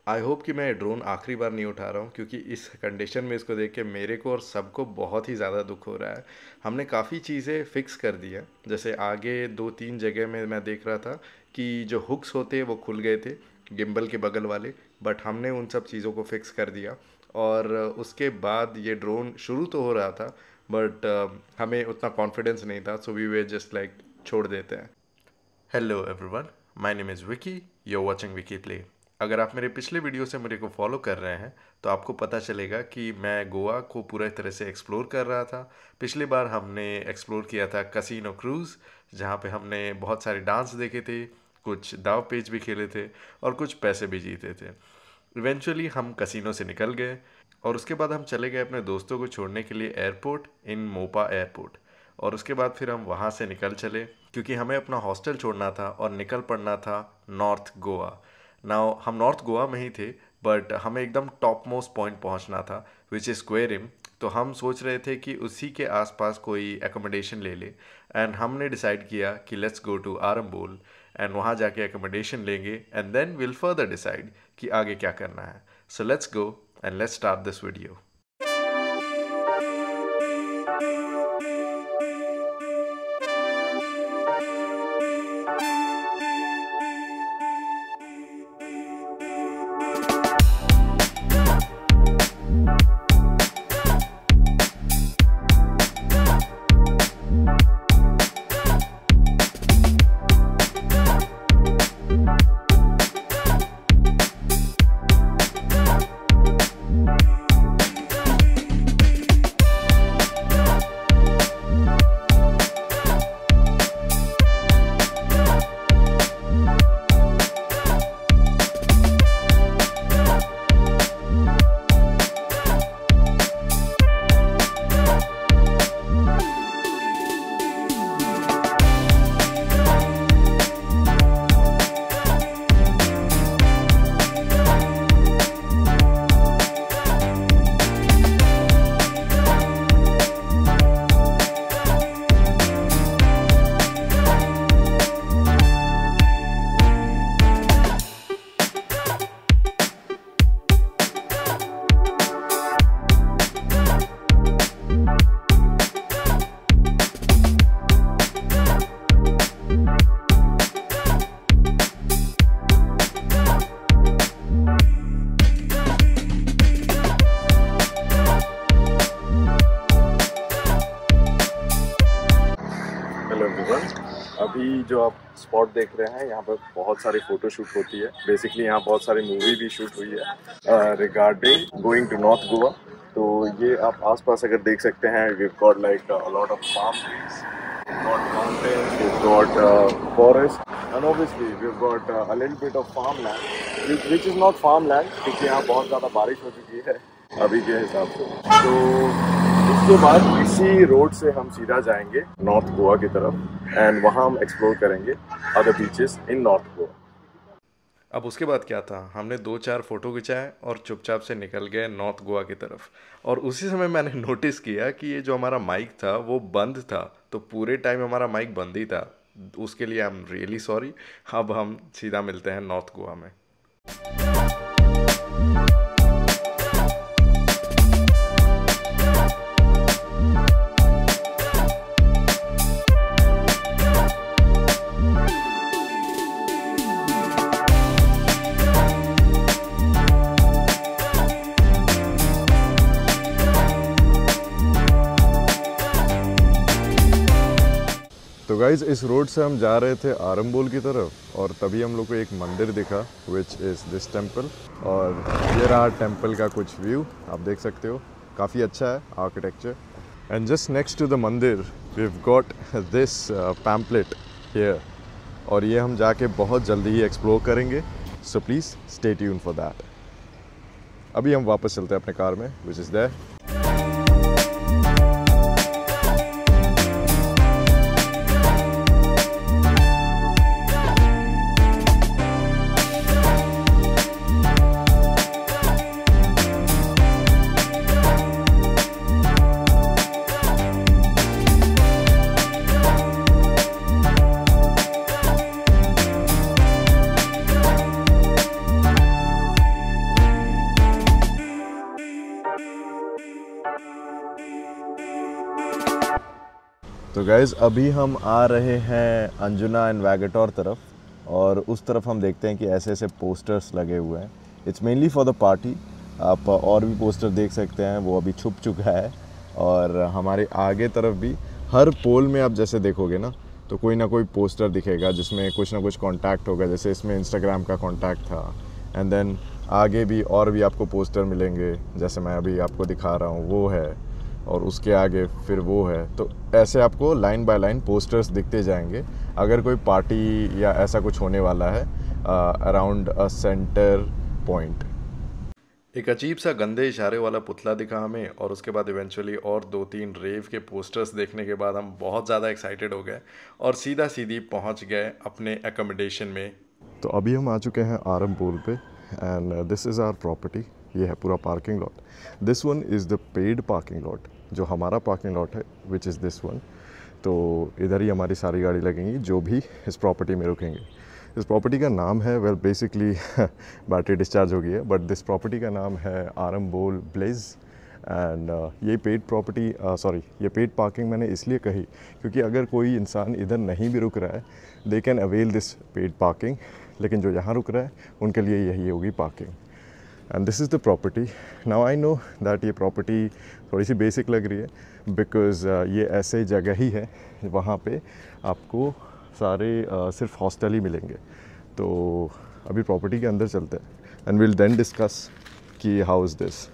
I hope कि मैं drone आखिरी बार नहीं उठा रहा हूँ, क्योंकि इस कंडीशन में इसको देख के मेरे को और सबको बहुत ही ज़्यादा दुख हो रहा है। हमने काफ़ी चीज़ें फ़िक्स कर दी हैं, जैसे आगे 2-3 जगह में मैं देख रहा था कि जो हुक्स होते हैं वो खुल गए थे गिम्बल के बगल वाले, बट हमने उन सब चीज़ों को फ़िक्स कर दिया। और उसके बाद ये ड्रोन शुरू तो हो रहा था, बट हमें उतना कॉन्फिडेंस नहीं था, so we were just like छोड़ देते हैं। Hello everyone, my name is Vicky, you are watching Vicky play. अगर आप मेरे पिछले वीडियो से मेरे को फॉलो कर रहे हैं तो आपको पता चलेगा कि मैं गोवा को पूरा तरह से एक्सप्लोर कर रहा था। पिछली बार हमने एक्सप्लोर किया था कैसीनो क्रूज़, जहाँ पे हमने बहुत सारे डांस देखे थे, कुछ दाव पेच भी खेले थे और कुछ पैसे भी जीते थे। इवेंचुअली हम कैसीनो से निकल गए और उसके बाद हम चले गए अपने दोस्तों को छोड़ने के लिए एयरपोर्ट, इन मोपा एयरपोर्ट। और उसके बाद फिर हम वहाँ से निकल चले, क्योंकि हमें अपना हॉस्टल छोड़ना था और निकल पड़ना था नॉर्थ गोवा। नाउ हम नॉर्थ गोवा में ही थे, बट हमें एकदम टॉप मोस्ट पॉइंट पहुंचना था, विच इज़ क्वेरिम। तो हम सोच रहे थे कि उसी के आसपास कोई एकोमोडेशन ले ले, एंड हमने डिसाइड किया कि let's go to Arambol and वहाँ जाके एकोमोडेशन लेंगे and then will further decide कि आगे क्या करना है। So let's go and let's start this video. अभी जो आप स्पॉट देख रहे हैं, यहाँ पर बहुत सारी फोटो शूट होती है। बेसिकली यहाँ बहुत सारी मूवी भी शूट हुई है regarding going to north Goa. तो ये आप आसपास अगर देख सकते हैं, we've got like a lot of palm trees, we've got mountains, we've got forest, and obviously we've got a little bit of farmland, which is not farmland क्योंकि यहाँ बहुत ज़्यादा बारिश हो चुकी है अभी के हिसाब से। तो इसके बाद इसी रोड से हम सीधा जाएंगे नॉर्थ गोवा की तरफ एंड वहाँ हम एक्सप्लोर करेंगे अदर बीचेस इन नॉर्थ गोवा। अब उसके बाद क्या था, हमने 2-4 फ़ोटो खिंचाए और चुपचाप से निकल गए नॉर्थ गोवा की तरफ। और उसी समय मैंने नोटिस किया कि ये जो हमारा माइक था वो बंद था, तो पूरे टाइम हमारा माइक बंद ही था। उसके लिए आई एम रियली सॉरी। अब हम सीधा मिलते हैं नॉर्थ गोवा में। तो गाइज़, इस रोड से हम जा रहे थे आरंबोल की तरफ और तभी हम लोग को एक मंदिर दिखा, विच इज़ दिस टेम्पल। और ये रहा टेम्पल का कुछ व्यू, आप देख सकते हो, काफ़ी अच्छा है architecture. And just next to the mandir we have got this pamphlet here, और ये हम जाके बहुत जल्दी ही एक्सप्लोर करेंगे, so please stay tune for that. अभी हम वापस चलते हैं अपने कार में, विच इज़ देयर। तो गाइज़ अभी हम आ रहे हैं अंजुना एंड वैगेटोर तरफ, और उस तरफ हम देखते हैं कि ऐसे ऐसे पोस्टर्स लगे हुए हैं। It's mainly for the party. आप और भी पोस्टर देख सकते हैं, वो अभी छुप चुका है। और हमारे आगे तरफ भी हर पोल में आप जैसे देखोगे ना, तो कोई ना कोई पोस्टर दिखेगा जिसमें कुछ ना कुछ कॉन्टैक्ट होगा। जैसे इसमें इंस्टाग्राम का कॉन्टैक्ट था, एंड देन आगे भी और भी आपको पोस्टर मिलेंगे, जैसे मैं अभी आपको दिखा रहा हूँ वो है, और उसके आगे फिर वो है। तो ऐसे आपको लाइन बाय लाइन पोस्टर्स दिखते जाएंगे अगर कोई पार्टी या ऐसा कुछ होने वाला है अराउंड अ सेंटर पॉइंट। एक अजीब सा गंदे इशारे वाला पुतला दिखा हमें, और उसके बाद इवेंचुअली और 2-3 रेव के पोस्टर्स देखने के बाद हम बहुत ज़्यादा एक्साइटेड हो गए और सीधा सीधी पहुंच गए अपने एकोमोडेशन में। तो अभी हम आ चुके हैं आरम पूल पे, and this is our property. ये है पूरा parking lot. This one is the paid parking lot. जो हमारा पार्किंग लॉट है विच इज़ दिस वन। तो इधर ही हमारी सारी गाड़ी लगेंगी जो भी इस प्रॉपर्टी में रुकेंगे। इस प्रॉपर्टी का नाम है, वेल बेसिकली बैटरी डिस्चार्ज हो गई है, बट दिस प्रॉपर्टी का नाम है आरम बोल ब्लेज। एंड ये पेड प्रॉपर्टी सॉरी ये पेड पार्किंग मैंने इसलिए कही क्योंकि अगर कोई इंसान इधर नहीं भी रुक रहा है, they can avail this paid parking. लेकिन जो यहाँ रुक रहा है उनके लिए यही होगी parking. And this is the property. Now I know that ये प्रॉपर्टी थोड़ी सी बेसिक लग रही है बिकॉज़ ये ऐसे जगह ही है वहाँ पे आपको सारे सिर्फ हॉस्टल ही मिलेंगे। तो अभी प्रॉपर्टी के अंदर चलते हैं एंड विल देन डिस्कस कि how is this.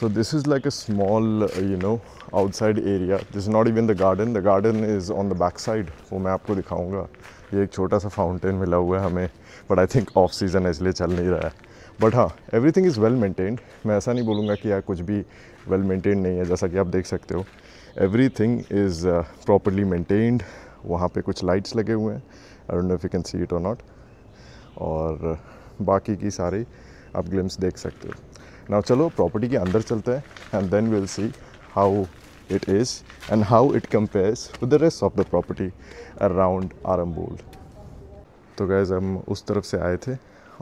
So this is like a small, outside area. This is not even the garden. The garden is on the back side. वो मैं आपको दिखाऊंगा। ये एक छोटा सा फाउंटेन मिला हुआ है हमें, but I think of season है इसलिए चल नहीं रहा है। बट हाँ, एवरीथिंग इज़ वेल मेंटेन्ड। मैं ऐसा नहीं बोलूँगा कि यार कुछ भी वेल मेंटेन्ड नहीं है। जैसा कि आप देख सकते हो, एवरीथिंग इज़ प्रॉपरली मेंटेन्ड। वहाँ पे कुछ लाइट्स लगे हुए हैं, I don't know if you can see it और नॉट। और बाकी की सारी आप ग्लिम्स देख सकते हो। नाउ चलो प्रॉपर्टी के अंदर चलते हैं and then will see how it is and how it compares with the rest of the property around Arambol. तो गाइस हम उस तरफ से आए थे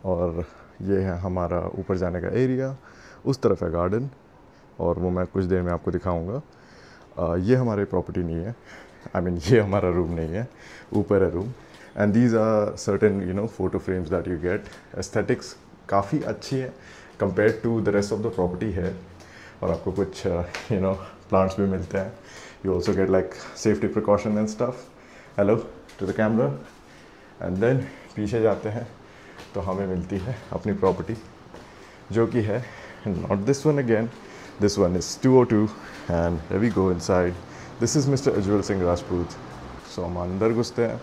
और ये है हमारा ऊपर जाने का एरिया। उस तरफ है गार्डन और वो मैं कुछ देर में आपको दिखाऊंगा। ये हमारी प्रॉपर्टी नहीं है, आई मीन ये हमारा रूम नहीं है, ऊपर है room. And these are certain photo frames that you get. Aesthetics काफ़ी अच्छी है compare to the rest of the property है। और आपको कुछ प्लांट्स भी मिलते हैं। You also get like safety precaution and stuff. Hello to the camera. And then पीछे जाते हैं तो हमें मिलती है अपनी प्रॉपर्टी, जो कि है not this one again, this one is 202 and we go inside. This is mister Ujjwal Singh Rajput. So हम अंदर घुसते हैं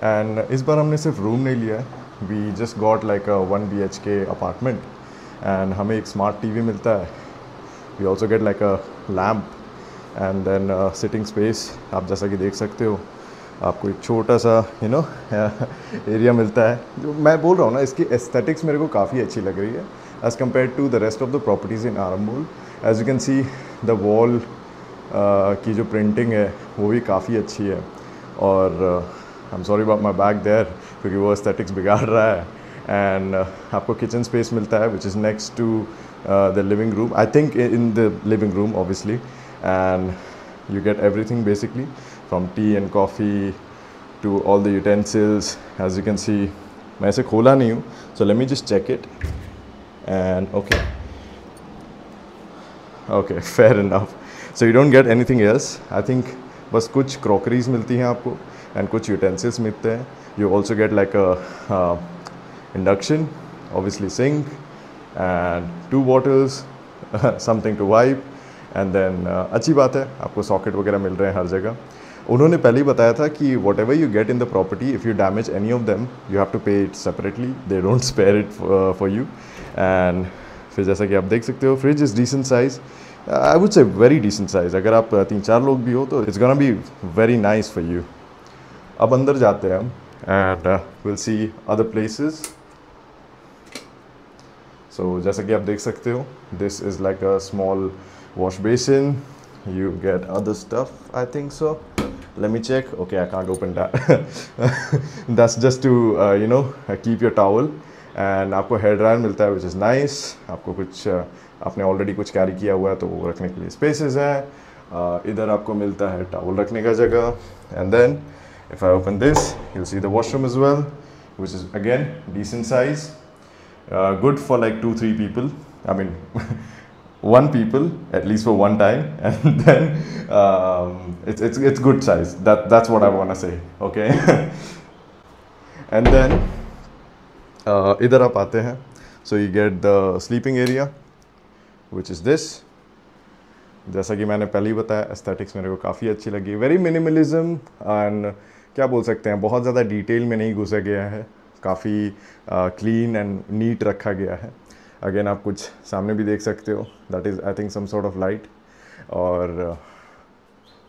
एंड इस बार हमने सिर्फ रूम नहीं लिया है, we just got like a 1 BHK apartment and हमें एक स्मार्ट टीवी मिलता है। We also get like a lamp and then sitting space. आप जैसा कि देख सकते हो आपको एक छोटा सा एरिया मिलता है। जो मैं बोल रहा हूँ ना, इसकी एस्थेटिक्स मेरे को काफ़ी अच्छी लग रही है as compare to the rest of the properties in Arambol. As you can see the wall की जो प्रिंटिंग है वो भी काफ़ी अच्छी है। और I am sorry about my back there क्योंकि वो एस्थेटिक्स बिगाड़ रहा है। एंड आपको किचन स्पेस मिलता है which is next to the living room, I think in the living room obviously. And you get everything basically from tea and coffee to all the utensils. As you can see, मैं इसे खोला नहीं हूँ, so let me just check it and okay fair enough. So you don't get anything else. I think बस कुछ crockeries मिलती हैं आपको and कुछ utensils मिलते हैं. You also get like a induction, obviously sink and 2 bottles something to wipe. And then अच्छी बात है आपको सॉकेट वगैरह मिल रहे हैं हर जगह। उन्होंने पहले ही बताया था कि whatever you get in the property, if you damage any of them you have to pay it separately, they don't spare it for you. And फिर जैसा कि आप देख सकते हो, fridge is decent size, I would say very decent size. अगर आप 3-4 लोग भी हो तो it's gonna be very nice for you. अब अंदर जाते हैं हम and will see other places. सो जैसा कि आप देख सकते हो, this is like a small wash basin. You get other stuff, I think so. Let me check. Okay, I can't open that. That's just to keep your towel. And आपको hair dryer मिलता है, which is nice. आपको कुछ आपने already कुछ carry किया हुआ है तो वो रखने के लिए स्पेसेस हैं. इधर आपको मिलता है टॉवल रखने का जगह. And then if I open this, you'll see the washroom as well, which is again decent size. Good for like 2-3 people. I mean one people at least for one time. And then it's good size. That's what I want to say. Okay. And then इधर आप आते हैं, so you get the sleeping area, which is this. जैसा कि मैंने पहले ही बताया, aesthetics मेरे को काफ़ी अच्छी लगी. वेरी मिनिमलिज्म एंड क्या बोल सकते हैं, बहुत ज़्यादा डिटेल में नहीं घुसा गया है, काफ़ी क्लीन एंड नीट रखा गया है. अगेन आप कुछ सामने भी देख सकते हो, that is I think some sort of light. और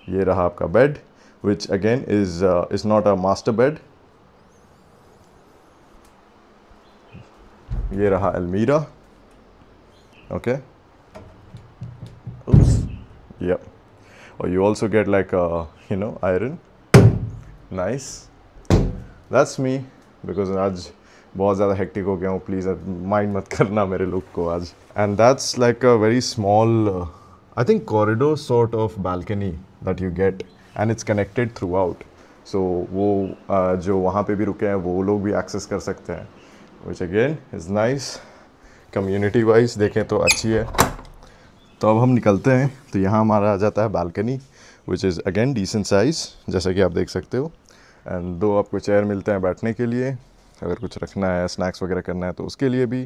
ये रहा आपका bed, which again is not a master bed. ये रहा अलमीरा. Okay, yep. Or you also get like a iron. Nice. That's me, because आज बहुत ज़्यादा हेक्टिक हो गया हूँ. प्लीज़ माइंड मत करना मेरे लुक को आज. And that's like a very small I think corridor sort of balcony that you get, and it's connected throughout. So वो जो वहाँ पे भी रुके हैं वो लोग भी एक्सेस कर सकते हैं, विच again is nice. Community wise देखें तो अच्छी है. तो अब हम निकलते हैं. तो यहाँ हमारा आ जाता है balcony, which is again decent size, जैसा कि आप देख सकते हो. एंड 2 आपको चेयर मिलते हैं बैठने के लिए, अगर कुछ रखना है, स्नैक्स वगैरह करना है तो उसके लिए भी.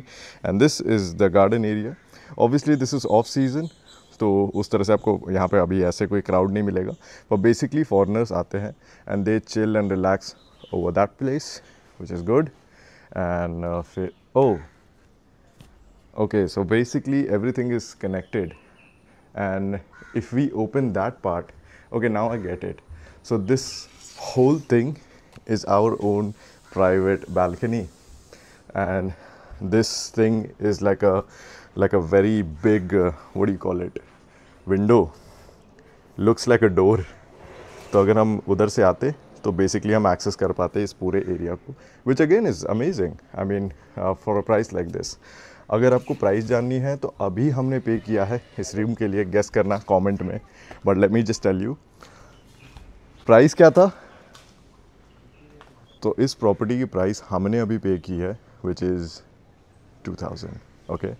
And this is the garden area. Obviously this is of season, तो उस तरह से आपको यहाँ पे अभी ऐसे कोई क्राउड नहीं मिलेगा. पर बेसिकली फॉरेनर्स आते हैं and they chill and relax over that place, which is good. And फिर okay, so basically everything is connected, and if we open that part, okay, now I get it. So this whole thing is our own private balcony, and this thing is like a very big what do you call it, window. Looks like a door. तो अगर हम उधर से आते तो basically हम access कर पाते इस पूरे एरिया को, विच again is amazing. I mean for a price like this. अगर आपको प्राइस जाननी है तो अभी हमने पे किया है इस रूम के लिए, गेस करना कमेंट में. But let me just tell you price क्या था. तो इस प्रॉपर्टी की प्राइस हमने अभी पे की है, which is 2000. Okay,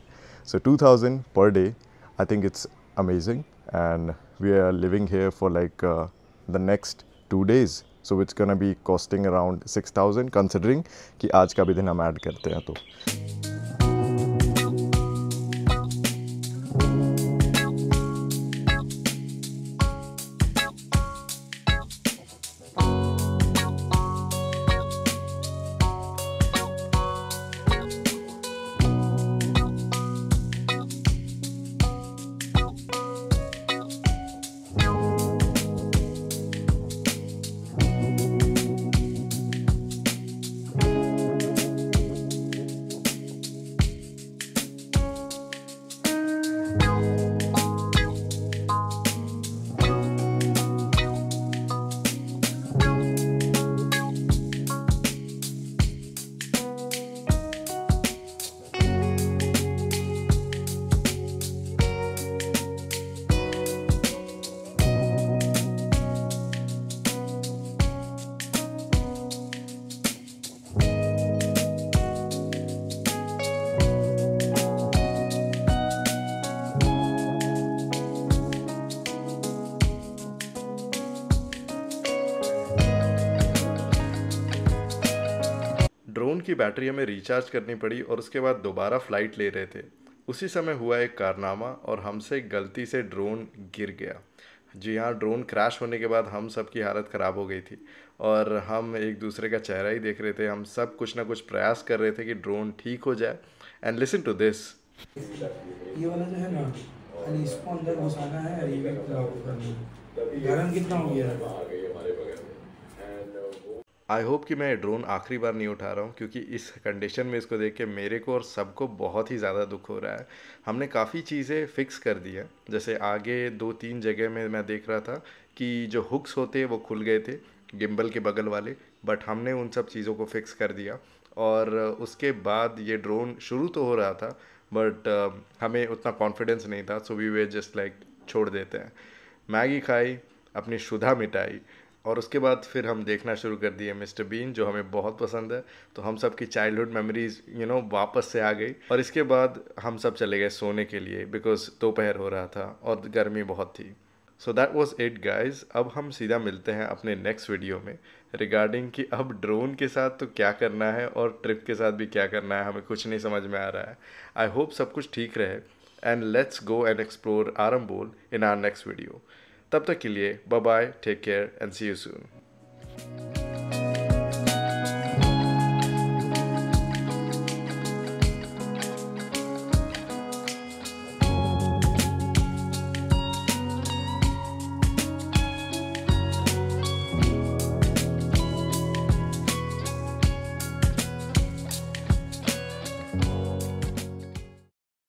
so 2000 per day. I think it's amazing, and we are living here for like the next 2 days. So it's gonna be costing around 6000, considering कि आज का भी दिन हम ऐड करते हैं. तो ड्रोन की बैटरी हमें रिचार्ज करनी पड़ी और उसके बाद दोबारा फ़्लाइट ले रहे थे. उसी समय हुआ एक कारनामा और हमसे गलती से ड्रोन गिर गया. जी हाँ, ड्रोन क्रैश होने के बाद हम सब की हालत ख़राब हो गई थी और हम एक दूसरे का चेहरा ही देख रहे थे. हम सब कुछ ना कुछ प्रयास कर रहे थे कि ड्रोन ठीक हो जाए. And listen to this. ये वाला जो है ना, खाली इसको अंदर घुसाना है और ये भी लॉक करना है. गरम कितना हो गया है? आई होप कि मैं ड्रोन आखिरी बार नहीं उठा रहा हूँ, क्योंकि इस कंडीशन में इसको देख के मेरे को और सबको बहुत ही ज़्यादा दुख हो रहा है। हमने काफ़ी चीज़ें फ़िक्स कर दी हैं, जैसे आगे 2-3 जगह में मैं देख रहा था कि जो हुक्स होते हैं वो खुल गए थे गिम्बल के बगल वाले, बट हमने उन सब चीज़ों को फ़िक्स कर दिया। और उसके बाद ये ड्रोन शुरू तो हो रहा था, बट हमें उतना कॉन्फिडेंस नहीं था, so we were just like छोड़ देते हैं। मैगी खाई, अपनी क्षुधा मिटाई, और उसके बाद फिर हम देखना शुरू कर दिए मिस्टर बीन, जो हमें बहुत पसंद है। तो हम सब की चाइल्डहुड मेमोरीज वापस से आ गई, और इसके बाद हम सब चले गए सोने के लिए, बिकॉज दोपहर हो रहा था और गर्मी बहुत थी। So that was it guys. अब हम सीधा मिलते हैं अपने नेक्स्ट वीडियो में रिगार्डिंग कि अब ड्रोन के साथ तो क्या करना है और ट्रिप के साथ भी क्या करना है, हमें कुछ नहीं समझ में आ रहा है। आई होप सब कुछ ठीक रहे, and let's go and explore Arambol in our next video. तब तक के लिए bye bye, take care and see you soon.